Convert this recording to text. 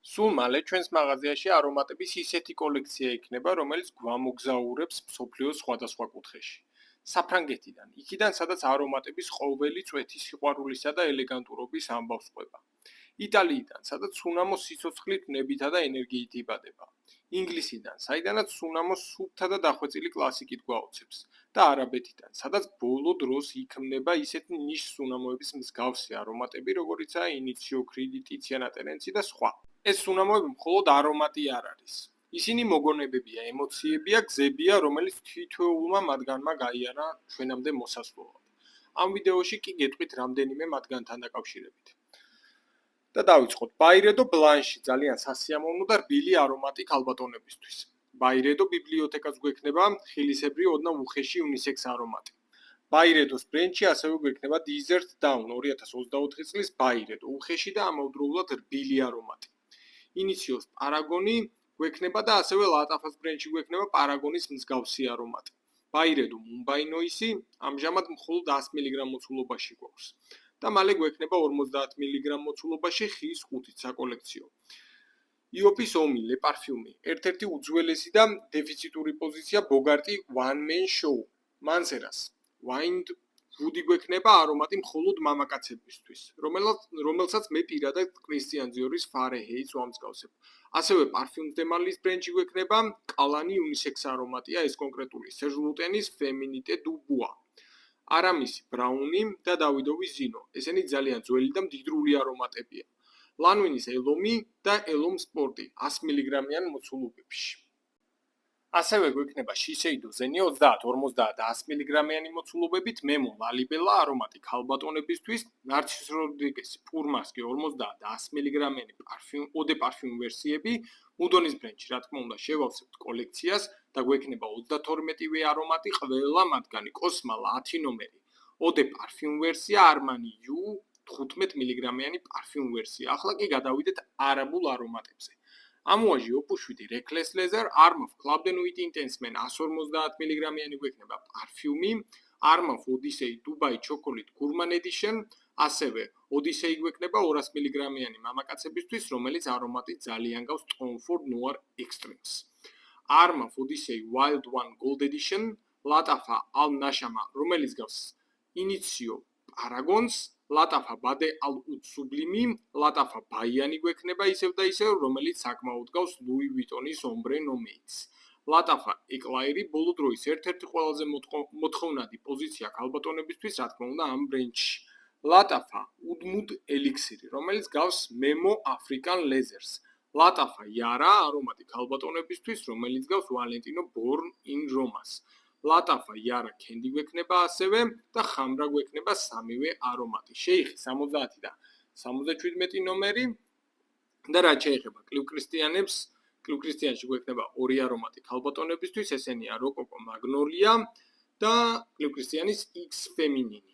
სულ მალე ჩვენს მაღაზიაში არომატების ისეთი კოლექცია იქნება, რომელიც გვამოგზაურებს მსოფლიოს სხვადასხვა კუთხეში. საფრანგეთიდან, იქიდან, სადაც არომატების ყოველი წვეთი სიყვარულისა და ელეგანტურობის ამბავს ყვება. იტალიიდან, სადაც სუნამო სიცოცხლით, ნებითა და ენერგიით იბადება. ინგლისიდან, საიდანაც სუნამო სუფთა და დახვეწილი კლასიკით გვაოცებს. და არაბეთიდან, სადაც ბოლო დროს იქმნება ისეთი ნიშ სუნამოების მსგავსი არომატები, როგორიცაა ინიციო, კრიდიტი, ციანატერენცი და სხვა. ეს სუნამოები მხოლოდ არომატი არ არის. ისინი მოგონებებია, ემოციებია, გზებია, რომელიც თითოეულმა მათგანმა გაიარა ჩვენამდე მოსასვლელად. ამ ვიდეოში კი გეტყვით რამდენიმე მათგანთან დაკავშირებით. და დავიწყოთ. ბაირედო ბლანში ძალიან სასიამოვნო და რბილი არომატი ქალბატონებისთვის. ბაირედო ბიბლიოთეკაც გვექნება ხილისებრი ოდნავ უხეში უნისექს არომატი. ბაირედოს ბრენდში ასევე გვექნება Desert Dawn 2024 წლის ბაირედო უხეში და ამავდროულად რბილი არომატი. ინიციოს პარაგონი გვექნება და ასევე ლატაფას ბრენდში გვექნება პარაგონის მსგავსი არომატი. ბაირედო მუმბაი ნოისი ამჟამად მხოლოდ 100 მგ მოცულობაში გვაქვს. და მალე გვექნება 50 მგ მოცულობაში ხის 5-ით საკოლექციო. იოპის ომი ლე პარფიუმი ერთ-ერთი უძველესი და დეფიციტური პოზიცია ბოგარტი One Man Show. მანსერას Wind ვუდი გვექნება არომატი მხოლოდ მამაკაცებისთვის, რომელსაც მე პირადად კრისტიან დიორის Fahrenheit ვამსგავსებ. ასევე პარფიუმ დემალის ბრენდში გვექნება კალანი უნისექს არომატია, ეს კონკრეტული Serge Lutens Feminité du Bois. არამისი ბრაუნი და დავიდოვის ზინო. ესენი ძალიან ძველი და მდიდრული არომატებია. ლანვინის ელომი და ელომ სპორტი 100 მგ-იან მოცულობებში. ასევე გვექნება შისეიდო ზენი 30, 50 და 100 მგ-იანი მოცულობებით, მემო ლალიბელა არომატი ქალბატონებისთვის, ნარცის როდრიგესი პურმასკი 50 და 100 მგ-იანი ოდე პარფიუმ ვერსიები, მუდონის ბრენდში, რა თქმა უნდა, შევავსებთ კოლექციას და გვექნება 32-ვე არომატი, ყველა მათგანი კოსმალა 10 ნომერი, ოდე პარფიუმ ვერსია Armani U 15 მგ-იანი პარფიუმ ვერსია. ახლა კი გადავიდეთ არაბულ არომატებზე. ამუაჟი ოპუშვიდი Reckless Leather, Armaf Club de Nuit Intense Men 150 მგ-იანი გვექნება პარფიუმი, Armaf Odyssey Dubai Chocolate Gourmand Edition, ასევე Odyssey გვექნება 200 მგ-იანი მამაკაცებისთვის, რომელიც არომატი ძალიან გავს Tom Ford Noir Extremes. Armaf Odyssey Wild One Gold Edition, ლატაფა Al Nashama, რომელიც გავს ინიციო Paragons, ლატაფა ბადე ალ უდ სუბლიმი, ლატაფა ბაიანი გვექნება ისევ და ისევ, რომელიც საკმაოდ გავს ლუი ვიტონის ომბრე ნომეიც. ლატაფა ეკლაირი ბოლო დროის ერთ-ერთი ყველაზე მოთხოვნადი პოზიცია ქალბატონებისთვის, რა თქმა უნდა, ამ ბრენდში. ლატაფა უდმუდ ელიქსირი, რომელიც გავს მემო African Leathers. ლატაფა იარა არომატი ქალბატონებისთვის, რომელიც გავს ვალენტინო Born in Roma-ს. ლატაფა იარა კენდი გვექნება ასევე და ხამრა გვექნება სამივე არომატი. შეიხი 70 და 77 ნომერი და რაც შეეხება კლივ კრისტიანებს, კლივ კრისტიანში გვექნება ორი არომატი ქალბატონებისთვის, ესენია როკოკო მაგნოლია და კლივ კრისტიანის X Feminine.